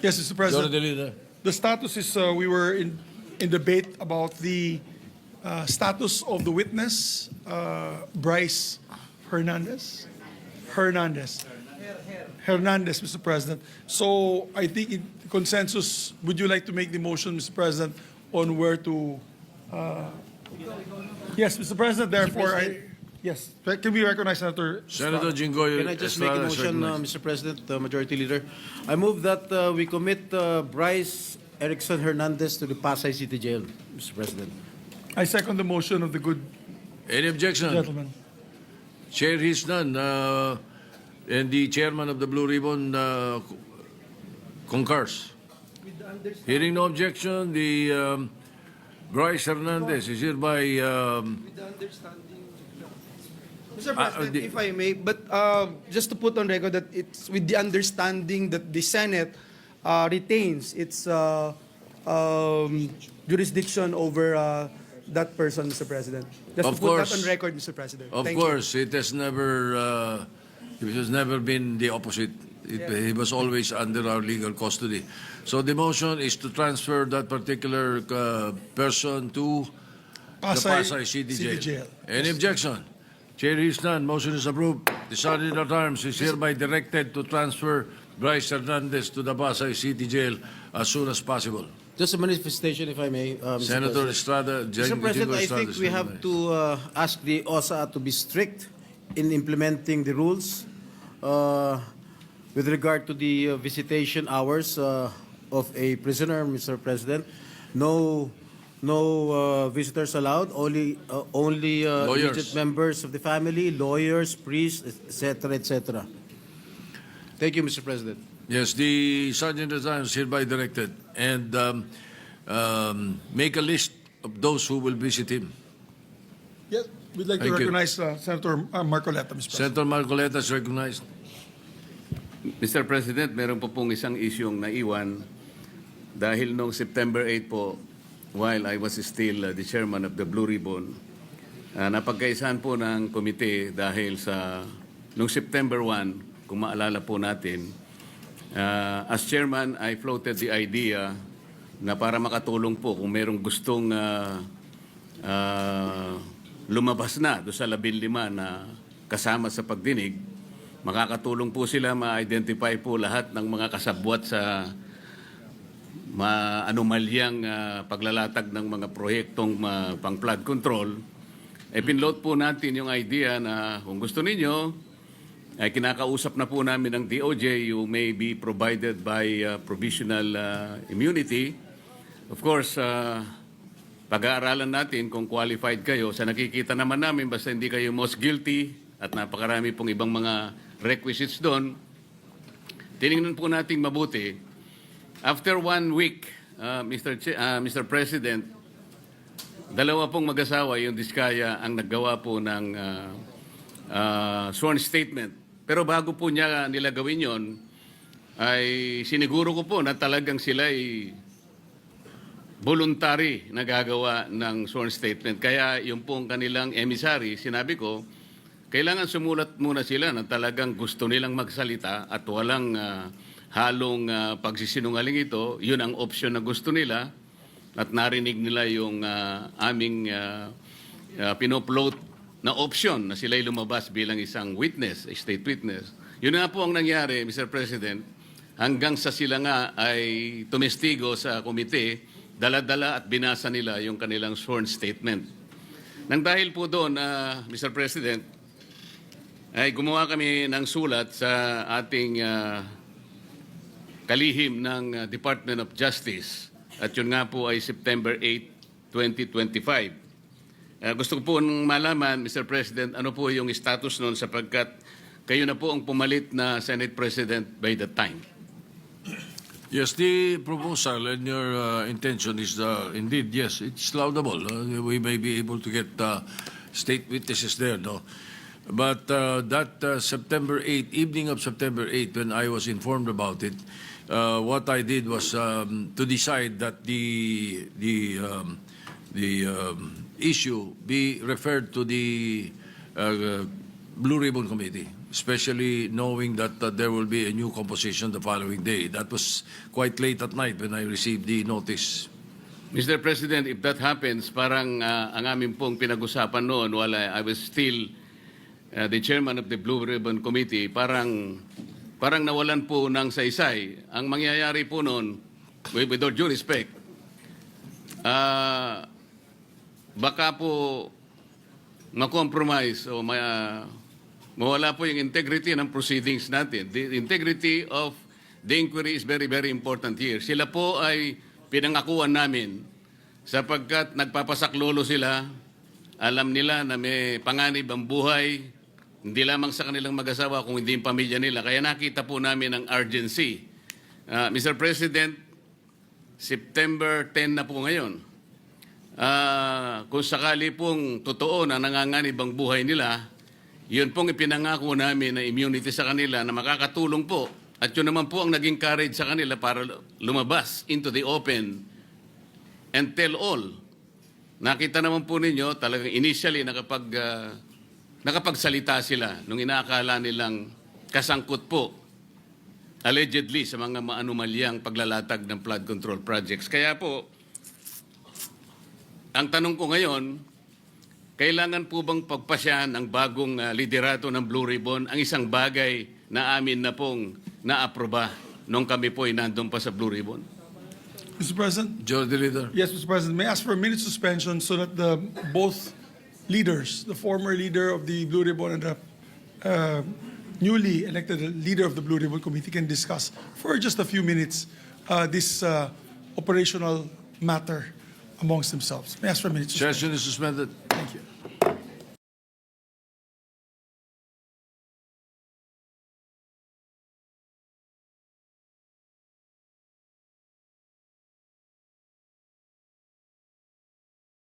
Yes, Mr. Majority President. Leader. The status is we were in debate about the status of the witness, Bryce Hernandez. Hernandez, Mr. President. So I think in consensus, would you like to make the motion, Mr. President, on where to? Yes, Mr. President. Therefore, yes. Can we recognize Senator? Senator Jinggoy Can I just make a Estrada is motion, recognized. Mr. President, Majority Leader? I move that we commit Bryce Erickson Hernandez to the Pasay City Jail, Mr. President. I second the motion of the good Any objection? gentleman. Chair hears none. And the chairman of the Blue Ribbon concurs. Hearing no objection, the Bryce Hernandez is hereby Mr. President, if I may, but just to put on record that it's with the understanding that the Senate retains its jurisdiction over that person, Mr. President. Just Of to put course. that on record, Mr. President. Of Thank course, it has never been the opposite. He was always under our legal custody. So the motion is to transfer that particular person to the Pasay City Jail. Any objection? Chair hears none. Motion is approved. The Sergeant at Arms is hereby directed to transfer Bryce Hernandez to the Pasay City Jail as soon as possible. Just a manifestation, if I may, Mr. Senator President. Estrada, Mr. President, I Estrada think is we have recognized. to ask the OSA to be strict in implementing the rules with regard to the visitation hours of a prisoner, Mr. President. No visitors allowed. Only immediate members of the family, lawyers, priests, etc., etc. Thank you, Mr. President. Yes, the Sergeant at Arms is hereby directed and make a list of those who will visit him. Yes, we'd like to Thank you. recognize Senator Marcoleta, Mr. President. Senator Marcoleta is recognized. Mr. President, meron po pong isang isyong naiwan dahil noong September 8 po, while I was still the chairman of the Blue Ribbon, napagkaisahan po ng komite dahil sa noong September 1, kung maalala po natin, as chairman, I floated the idea na para makatulong po kung merong gustong lumabas na do sa 15 na kasama sa pagdinig, makakatulong po sila ma-identify po lahat ng mga kasabwat sa anomalyang paglalatag ng mga proyektong pang flood control. Pinload po natin yung idea na kung gusto ninyo, ay kinakausap na po namin ng DOJ, you may be provided by provisional immunity. Of course, pag-aaralan natin kung qualified kayo. Sa nakikita naman namin, basta hindi kayo most guilty at napakarami pong ibang mga requisites doon, tinignan po natin mabuti. After 1 week, Mr. President, dalawa pong mag-asawa, yung Diskaya, ang naggawa po ng sworn statement. Pero bago po nila gawin yon, ay siniguro ko po na talagang sila ay voluntary na gagawa ng sworn statement. Kaya yung pong kanilang emissary, sinabi ko, kailangan sumulat muna sila na talagang gusto nilang magsalita at walang halong pagsisinungaling ito. Yun ang option na gusto nila at narinig nila yung aming pinopload na option na sila'y lumabas bilang isang witness, a state witness. Yun nga po ang nangyari, Mr. President, hanggang sa sila nga ay tumestigo sa komite, dala-dala at binasa nila yung kanilang sworn statement. Nang dahil po doon, Mr. President, ay gumawa kami ng sulat sa ating kalihim ng Department of Justice. At yun nga po ay September 8, 2025. Gusto ko po malaman, Mr. President, ano po yung status noon sapagkat kayo na po ang pumalit na Senate President by that time. Yes, the proposal and your intention is indeed, yes, it's laudable. We may be able to get state witnesses there, no? But that September 8, evening of September 8, when I was informed about it, what I did was to decide that the issue be referred to the Blue Ribbon Committee. especially knowing that there will be a new composition the following day. That was quite late at night when I received the notice. Mr. President, if that happens, parang ang aming pong pinag-usapan noon while I was still the chairman of the Blue Ribbon Committee, parang nawalan po ng saysay. Ang mangyayari po noon, with all due respect, baka po ma-compromise o mawala po yung integrity ng proceedings natin. The integrity of the inquiry is very, very important here. Sila po ay pinangakuan namin sapagkat nagpapasaklolo sila, alam nila na may panganib ang buhay, hindi lamang sa kanilang mag-asawa kung hindi yung pamilya nila. Kaya nakita po namin ang urgency. Mr. President, September 10 na po ngayon. Kung sakali pong totoo na nanganganib ang buhay nila, yun pong ipinangako namin na immunity sa kanila na makakatulong po. At yun naman po ang naging courage sa kanila para lumabas into the open and tell all. Nakita naman po ninyo, talagang initially nakapagsalita sila nung inaakala nilang kasangkot po allegedly sa mga maanumalyang paglalatag ng flood control projects. Kaya po, ang tanong ko ngayon, kailangan po bang pagpasyahan ang bagong liderato ng Blue Ribbon ang isang bagay na amin na pong naaproba nung kami po ay nandun pa sa Blue Ribbon? Mr. President? Majority Leader. Yes, Mr. President. May I ask for a minute suspension so that both leaders, the former leader of the Blue Ribbon and the newly elected leader of the Blue Ribbon Committee can discuss for just a few minutes this operational matter amongst themselves. May I ask for a minute suspension? Session is suspended. Thank you.